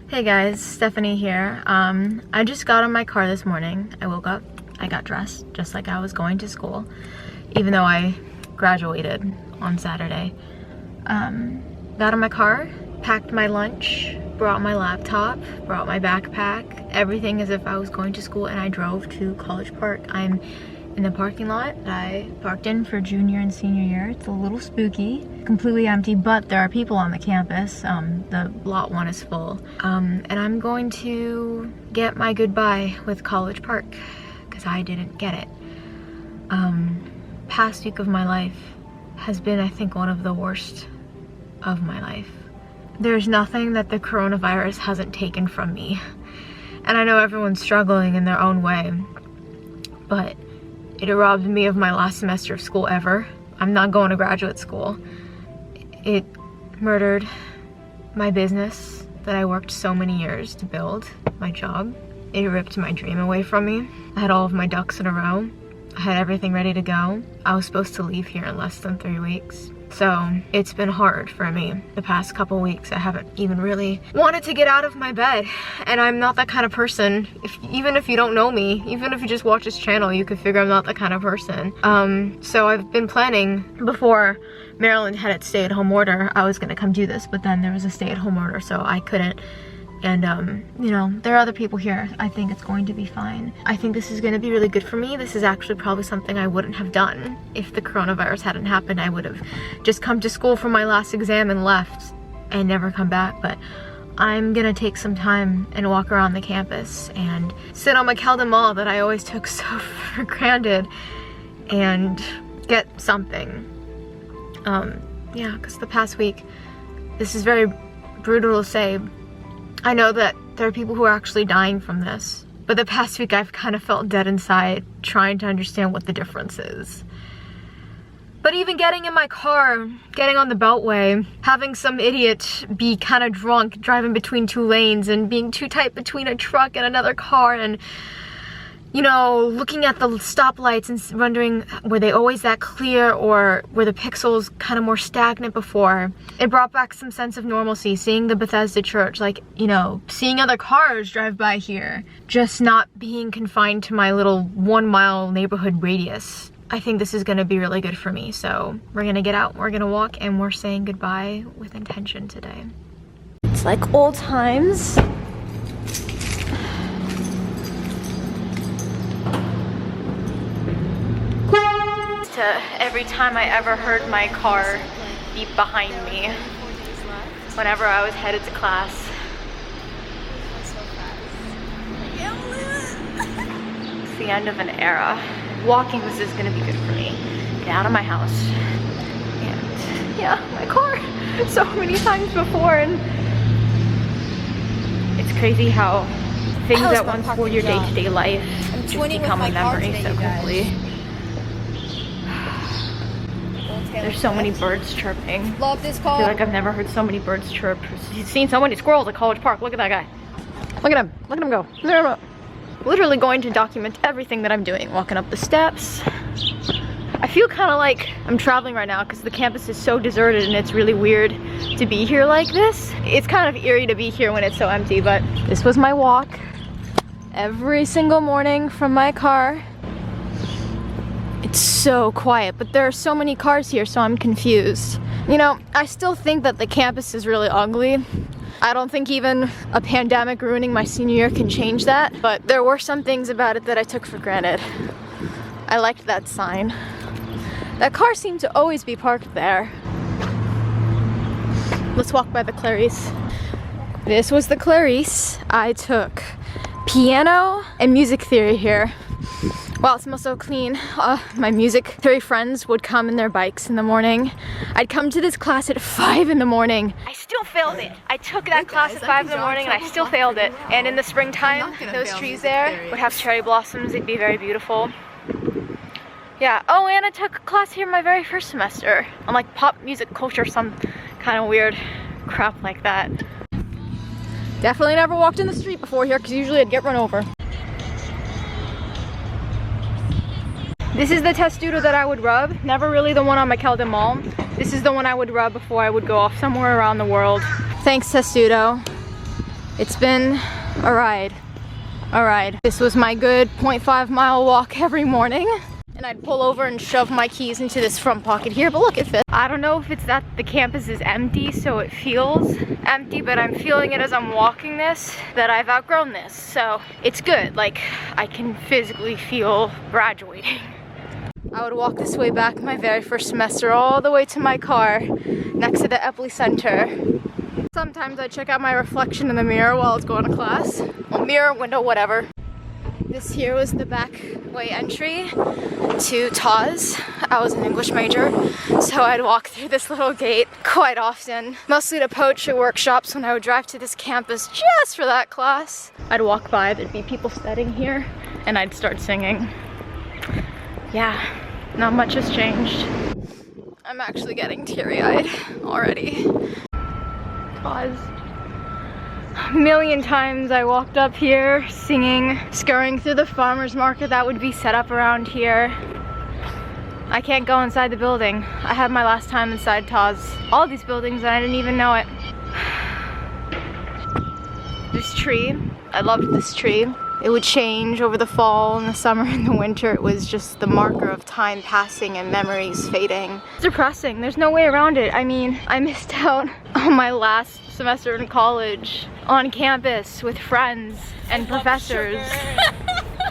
Hey guys, Stephanie here. I just got in my car this morning. I woke up, I got dressed just like I was going to school, even though I graduated on Saturday. Got in my car, packed my lunch, brought my laptop, brought my backpack, everything as if I was going to school, and I drove to College Park. I'm in the parking lot that I parked in for junior and senior year. It's a little spooky, completely empty, but there are people on the campus. The lot 1 is full. And I'm going to get my goodbye with College Park because I didn't get it. Past week of my life has been, I think, one of the worst of my life. There's nothing that the coronavirus hasn't taken from me. And I know everyone's struggling in their own way, but it robbed me of my last semester of school ever. I'm not going to graduate school. It murdered my business that I worked so many years to build, my job. It ripped my dream away from me. I had all of my ducks in a row. I had everything ready to go. I was supposed to leave here in less than 3 weeks. So it's been hard for me the past couple weeks. I haven't even really wanted to get out of my bed, and I'm not that kind of person. Even if you don't know me, even if you just watch this channel, you could figure I'm not that kind of person. So I've been planning before Maryland had its stay-at-home order. I was gonna come do this, but then there was a stay-at-home order, so I couldn't. And you know, there are other people here. I think it's going to be fine. I think this is gonna be really good for me. This is actually probably something I wouldn't have done if the coronavirus hadn't happened. I would have just come to school for my last exam and left and never come back. But I'm gonna take some time and walk around the campus and sit on McKeldin Mall that I always took so for granted and get something. Yeah, because the past week, this is very brutal to say, I know that there are people who are actually dying from this, but the past week I've kind of felt dead inside, trying to understand what the difference is. But even getting in my car, getting on the Beltway, having some idiot be kind of drunk driving between 2 lanes and being too tight between a truck and another car, and you know, looking at the stoplights and wondering, were they always that clear, or were the pixels kind of more stagnant before? It brought back some sense of normalcy, seeing the Bethesda church, like, you know, seeing other cars drive by here, just not being confined to my little 1-mile neighborhood radius. I think this is gonna be really good for me, so we're gonna get out, we're gonna walk, and we're saying goodbye with intention today. It's like old times. Every time I ever heard my car beep behind me whenever I was headed to class. It's the end of an era. Walking this is gonna be good for me. Get out of my house. And yeah, my car so many times before, and it's crazy how things that once were your day-to-day life just become a memory so quickly. There's so many birds chirping. Love this car. I feel like I've never heard so many birds chirp. You've seen so many squirrels at College Park. Look at that guy. Look at him. Look at him go. Literally going to document everything that I'm doing. Walking up the steps. I feel kind of like I'm traveling right now because the campus is so deserted and it's really weird to be here like this. It's kind of eerie to be here when it's so empty, but this was my walk every single morning from my car. It's so quiet, but there are so many cars here, so I'm confused. You know, I still think that the campus is really ugly. I don't think even a pandemic ruining my senior year can change that, but there were some things about it that I took for granted. I liked that sign. That car seemed to always be parked there. Let's walk by the Clarice. This was the Clarice. I took piano and music theory here. Wow, it smells so clean. My music theory friends would come in their bikes in the morning. I'd come to this class at 5 in the morning. I still failed it. I took that class at 5 in the morning and I still failed it. And in the springtime, those trees there would have cherry blossoms. It'd be very beautiful. Yeah, oh, and I took a class here my very first semester on like pop music culture, some kind of weird crap like that. Definitely never walked in the street before here because usually I'd get run over. This is the testudo that I would rub, never really the one on McKeldin Mall. This is the one I would rub before I would go off somewhere around the world. Thanks, testudo. It's been a ride. This was my good 0.5-mile walk every morning. And I'd pull over and shove my keys into this front pocket here, but look, it fits. I don't know if it's that the campus is empty, so it feels empty, but I'm feeling it as I'm walking this, that I've outgrown this. So it's good, like I can physically feel graduating. I would walk this way back my very first semester all the way to my car next to the Epley Center. Sometimes I check out my reflection in the mirror while I was going to class. Well, mirror, window, whatever. This here was the back way entry to TAWS. I was an English major, so I'd walk through this little gate quite often, mostly to poetry workshops when I would drive to this campus just for that class. I'd walk by, there'd be people studying here, and I'd start singing. Yeah, not much has changed. I'm actually getting teary-eyed already. TAWS. A million times I walked up here singing, scurrying through the farmer's market that would be set up around here. I can't go inside the building. I had my last time inside TAWS. All these buildings and I didn't even know it. This tree, I loved this tree. It would change over the fall and the summer and the winter. It was just the marker of time passing and memories fading. It's depressing, there's no way around it. I mean, I missed out on my last semester in college on campus with friends and professors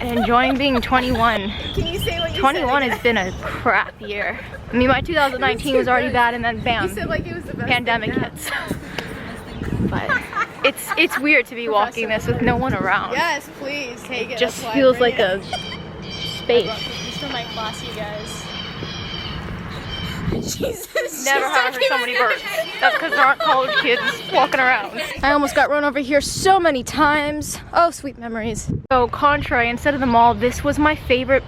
and enjoying being 21. Can you say what you 21 said has been a crap year. I mean, my 2019 was already bad and then bam, You said like it was the best pandemic thing, hits. But it's weird to be walking this with no one around. Yes, please take it. It just That's why I feels bring like it. a space. This for my class, you guys. Jesus. Never have heard so many birds. That's because there aren't college kids walking around. I almost got run over here so many times. Oh, sweet memories. So contrary, instead of the mall, this was my favorite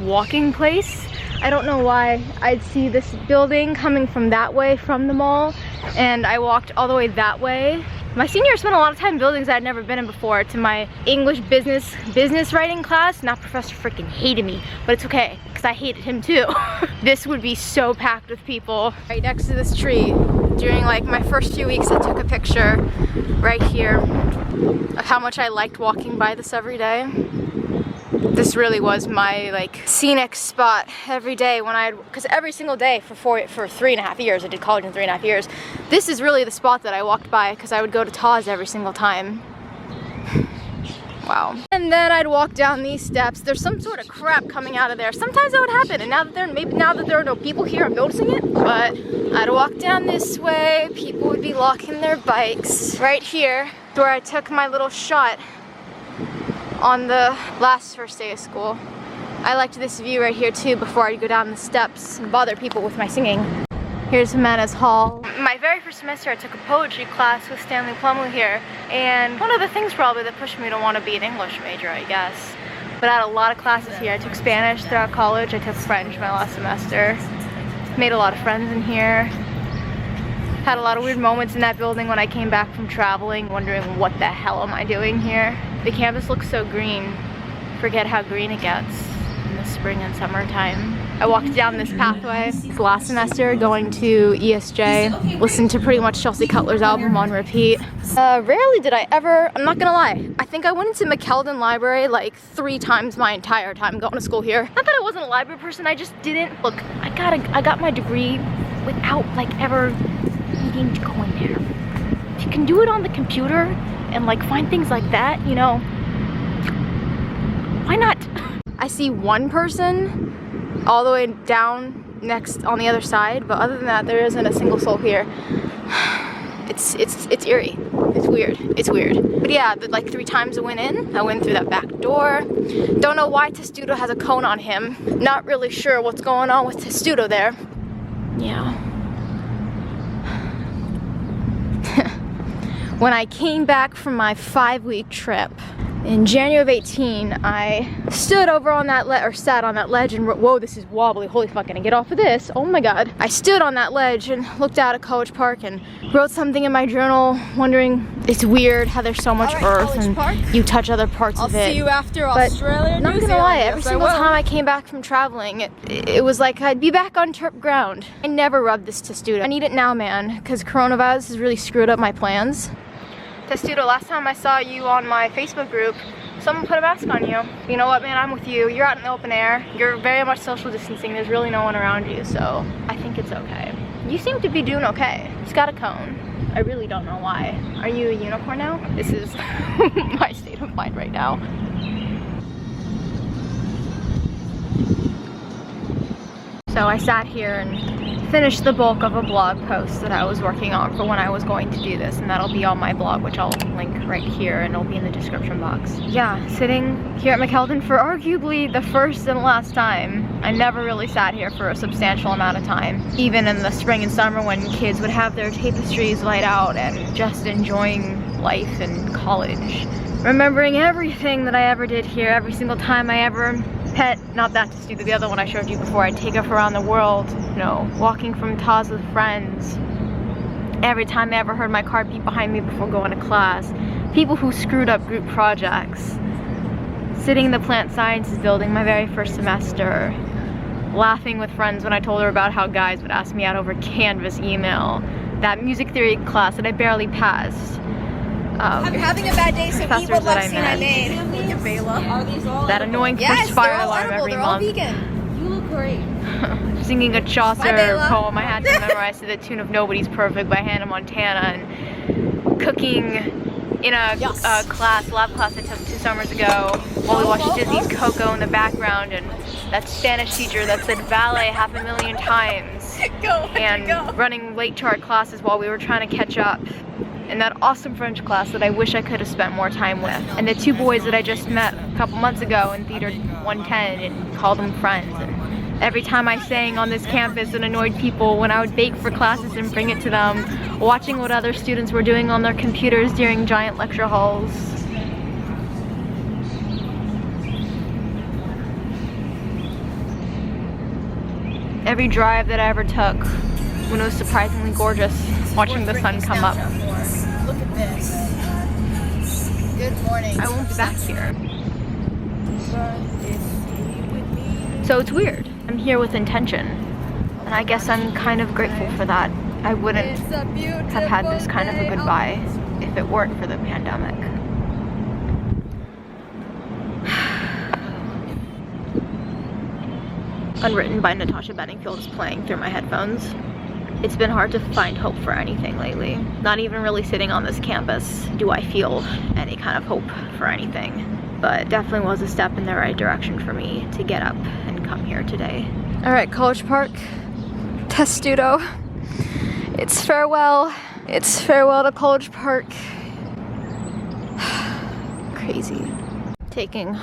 walking place. I don't know why. I'd see this building coming from that way from the mall, and I walked all the way that way. My senior year spent a lot of time in buildings I'd never been in before, to my English business writing class. And that professor freaking hated me, but it's okay, because I hated him too. This would be so packed with people. Right next to this tree, during like my first few weeks, I took a picture right here of how much I liked walking by this every day. This really was my like scenic spot every day when because every single day for 3.5 years, I did college in 3.5 years. This is really the spot that I walked by because I would go to TAWS every single time. Wow. And then I'd walk down these steps. There's some sort of crap coming out of there. Sometimes that would happen, and now that there are no people here, I'm noticing it. But I'd walk down this way. People would be locking their bikes. Right here, where I took my little shot on the first day of school. I liked this view right here too before I'd go down the steps and bother people with my singing. Here's Jimenez Hall. My very first semester I took a poetry class with Stanley Plumley here, and one of the things probably that pushed me to want to be an English major, I guess. But I had a lot of classes here. I took Spanish throughout college, I took French my last semester. Made a lot of friends in here. Had a lot of weird moments in that building when I came back from traveling, wondering what the hell am I doing here? The campus looks so green. Forget how green it gets in the spring and summertime. I walked down this pathway last semester going to ESJ, listened to pretty much Chelsea Cutler's album on repeat. Rarely did I ever, I'm not gonna lie, I think I went into McKeldin Library like 3 times my entire time going to school here. Not that I wasn't a library person, I just didn't. Look, I got my degree without like ever needing to go in there. If you can do it on the computer and like find things like that, you know, why not? I see one person all the way down next on the other side, but other than that, there isn't a single soul here. It's eerie. It's weird. It's weird. But yeah, like 3 times I went in. I went through that back door. Don't know why Testudo has a cone on him. Not really sure what's going on with Testudo there. Yeah. When I came back from my 5-week trip, in January of 18, I stood over on that sat on that ledge and wrote, whoa, this is wobbly, holy fuck, can I get off of this? Oh my god. I stood on that ledge and looked out at College Park and wrote something in my journal, wondering, it's weird how there's so much earth and you touch other parts of it. I'll see you after Australia, Not gonna lie, every single time I came back from traveling, it was like I'd be back on turf ground. I never rubbed this Testudo. I need it now, man, because coronavirus has really screwed up my plans. Testudo, last time I saw you on my Facebook group, someone put a mask on you. You know what, man, I'm with you. You're out in the open air. You're very much social distancing. There's really no one around you, so I think it's okay. You seem to be doing okay. Just got a cone. I really don't know why. Are you a unicorn now? This is my state of mind right now. So I sat here and finished the bulk of a blog post that I was working on for when I was going to do this, and that'll be on my blog, which I'll link right here and it'll be in the description box. Yeah, sitting here at McKeldin for arguably the first and last time. I never really sat here for a substantial amount of time, even in the spring and summer when kids would have their tapestries light out and just enjoying life in college. Remembering everything that I ever did here, every single time I ever pet, not that Testudo, the other one I showed you before, I'd take her around the world, you know, walking from Taz with friends. Every time I ever heard my car beep behind me before going to class. People who screwed up group projects. Sitting in the plant sciences building my very first semester. Laughing with friends when I told her about how guys would ask me out over Canvas email. That music theory class that I barely passed. I'm having a bad day, so eat what left scene I made. That annoying fish fire alarm every they're all month. vegan. You look great. Singing a Chaucer Bye, poem I had to memorize to the tune of Nobody's Perfect by Hannah Montana, and cooking in a lab class I took 2 summers ago while we watched Disney's Coco in the background, and that Spanish teacher that said valet 500,000 times, and running late to our classes while we were trying to catch up. And that awesome French class that I wish I could have spent more time with. And the 2 boys that I just met a couple months ago in Theater 110 and called them friends. And every time I sang on this campus and annoyed people when I would bake for classes and bring it to them, watching what other students were doing on their computers during giant lecture halls. Every drive that I ever took when it was surprisingly gorgeous, watching the sun come up. Look at this. Good morning. I won't be back here. So it's weird. I'm here with intention. And I guess I'm kind of grateful for that. I wouldn't have had this kind of a goodbye if it weren't for the pandemic. Unwritten by Natasha Bedingfield is playing through my headphones. It's been hard to find hope for anything lately. Not even really sitting on this campus do I feel any kind of hope for anything. But it definitely was a step in the right direction for me to get up and come here today. All right, College Park, Testudo. It's farewell. It's farewell to College Park. Crazy. Taking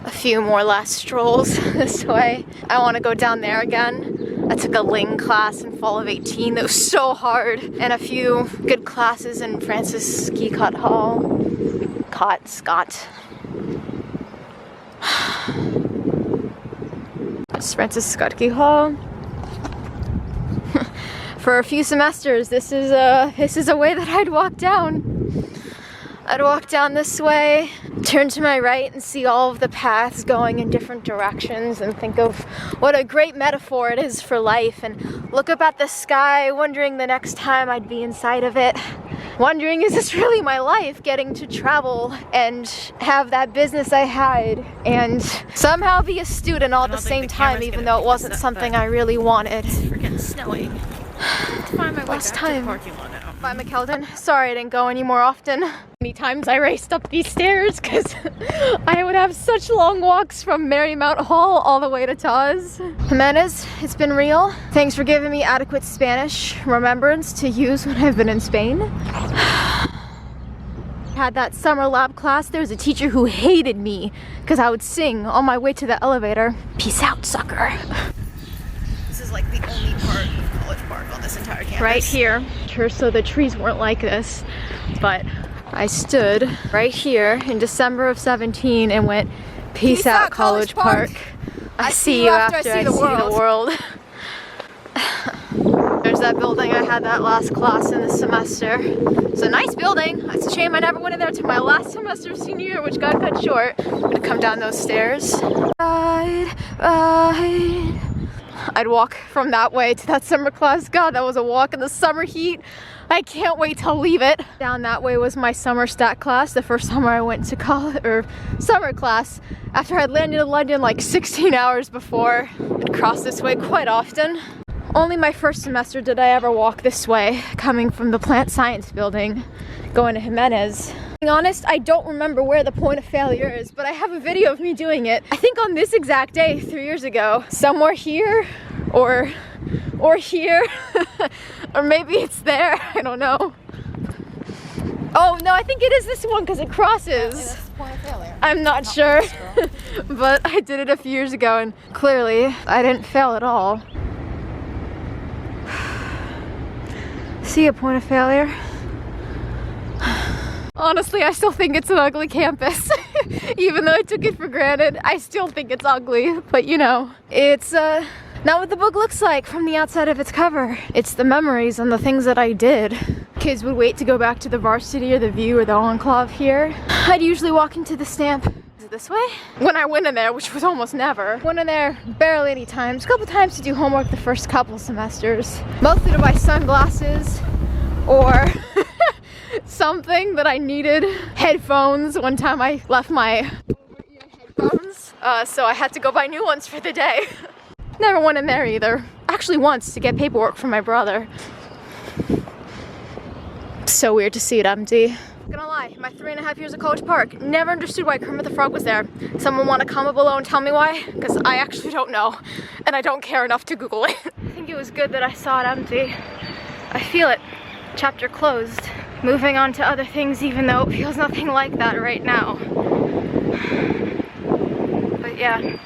a few more last strolls this way. I want to go down there again. I took a Ling class in fall of 18 that was so hard, and a few good classes in Francis Scott Hall. Scott. It's Francis Scott Hall. For a few semesters, this is a way that I'd walk down. I'd walk down this way, turn to my right and see all of the paths going in different directions and think of what a great metaphor it is for life, and look up at the sky wondering the next time I'd be inside of it. Wondering, is this really my life, getting to travel and have that business I had and somehow be a student all at the same time, even though it wasn't something I really wanted. It's freaking snowing. Last time. Bye, McKeldin. Sorry I didn't go any more often. Many times I raced up these stairs because I would have such long walks from Marymount Hall all the way to Taz. Jimenez, it's been real. Thanks for giving me adequate Spanish remembrance to use when I've been in Spain. Had that summer lab class, there was a teacher who hated me because I would sing on my way to the elevator. Peace out, sucker. This is like the only part of College Park on this entire campus. Right here, so the trees weren't like this, but I stood right here in December of 17 and went, peace out, College Park. I see you after I see the world. There's that building. I had that last class in the semester. It's a nice building. It's a shame I never went in there till my last semester of senior year, which got cut short. I'm gonna come down those stairs. Ride. I'd walk from that way to that summer class. God, that was a walk in the summer heat. I can't wait to leave it. Down that way was my summer stat class, the first summer I went to college, or summer class, after I'd landed in London like 16 hours before. I'd cross this way quite often. Only my first semester did I ever walk this way, coming from the plant science building, going to Jimenez. Being honest, I don't remember where the point of failure is, but I have a video of me doing it. I think on this exact day, 3 years ago. Somewhere here, or here, or maybe it's there, I don't know. Oh no, I think it is this one because it crosses. That's the point of failure. I'm not sure, but I did it a few years ago and clearly I didn't fail at all. See a point of failure? Honestly, I still think it's an ugly campus. Even though I took it for granted, I still think it's ugly. But you know, it's not what the book looks like from the outside of its cover. It's the memories and the things that I did. Kids would wait to go back to the Varsity or the View or the Enclave here. I'd usually walk into the Stamp. Is it this way? When I went in there, which was almost never. Went in there barely any times. A couple times to do homework the first couple semesters. Mostly to buy sunglasses or something that I needed. Headphones. One time I left my over-ear headphones. So I had to go buy new ones for the day. Never went in there either. Actually once to get paperwork from my brother. So weird to see it empty. Not gonna lie, my 3.5 years at College Park, never understood why Kermit the Frog was there. Someone want to comment below and tell me why? Because I actually don't know, and I don't care enough to Google it. I think it was good that I saw it empty. I feel it. Chapter closed. Moving on to other things even though it feels nothing like that right now. But yeah.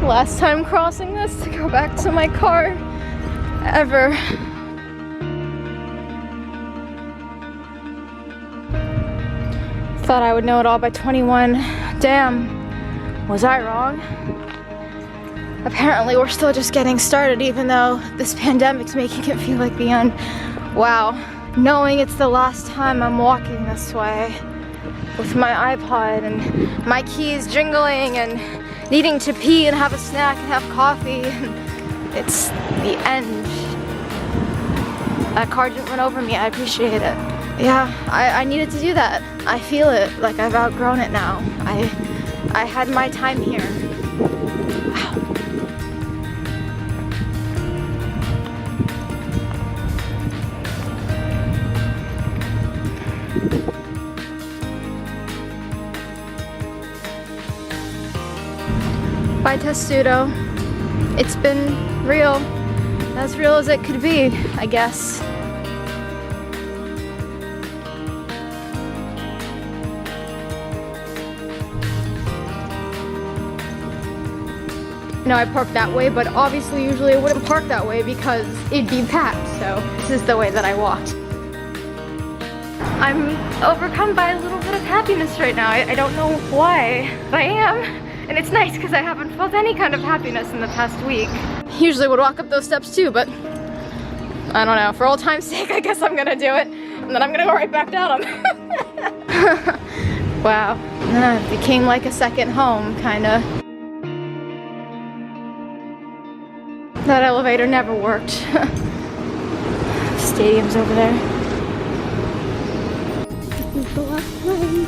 Last time crossing this to go back to my car ever. Thought I would know it all by 21. Damn, was I wrong? Apparently we're still just getting started even though this pandemic's making it feel like the end. Wow, knowing it's the last time I'm walking this way with my iPod and my keys jingling and needing to pee and have a snack and have coffee. It's the end. That car didn't run over me, I appreciate it. Yeah, I needed to do that. I feel it, like I've outgrown it now. I had my time here. Wow. Bye, Testudo. It's been real as it could be, I guess. You know, I park that way, but obviously usually I wouldn't park that way because it'd be packed, so this is the way that I walked. I'm overcome by a little bit of happiness right now. I don't know why, but I am. And it's nice because I haven't felt any kind of happiness in the past week. Usually would walk up those steps too, but I don't know. For old time's sake, I guess I'm gonna do it. And then I'm gonna go right back down them. Wow. It became like a second home, kinda. That elevator never worked. Stadium's over there. This is the last one.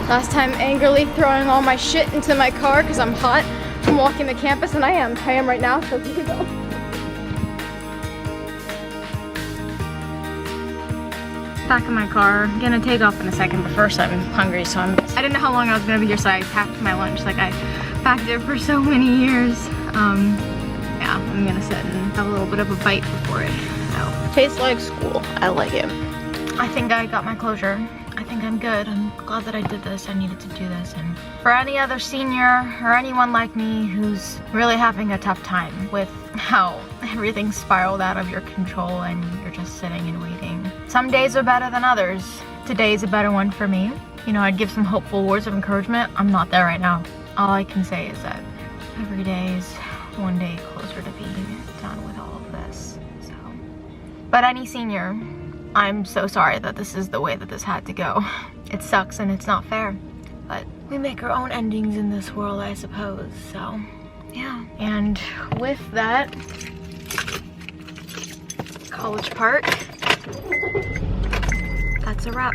Last time angrily throwing all my shit into my car because I'm hot from walking the campus, and I am right now, so here we go. Back in my car, I'm gonna take off in a second, but first I'm hungry, so I didn't know how long I was gonna be here, so I packed my lunch. Like I packed it for so many years. Yeah, I'm gonna sit and have a little bit of a bite before it. So, tastes like school. I like it. I think I got my closure. I think I'm good. I'm glad that I did this. I needed to do this. And for any other senior or anyone like me who's really having a tough time with how everything spiraled out of your control and you're just sitting and waiting, Some days are better than others. Today's a better one for me. You know, I'd give some hopeful words of encouragement. I'm not there right now. All I can say is that every day is one day closer to being done with all of this. So, but any senior, I'm so sorry that this is the way that this had to go. It sucks and it's not fair, but we make our own endings in this world, I suppose. So, yeah. And with that, College Park, that's a wrap.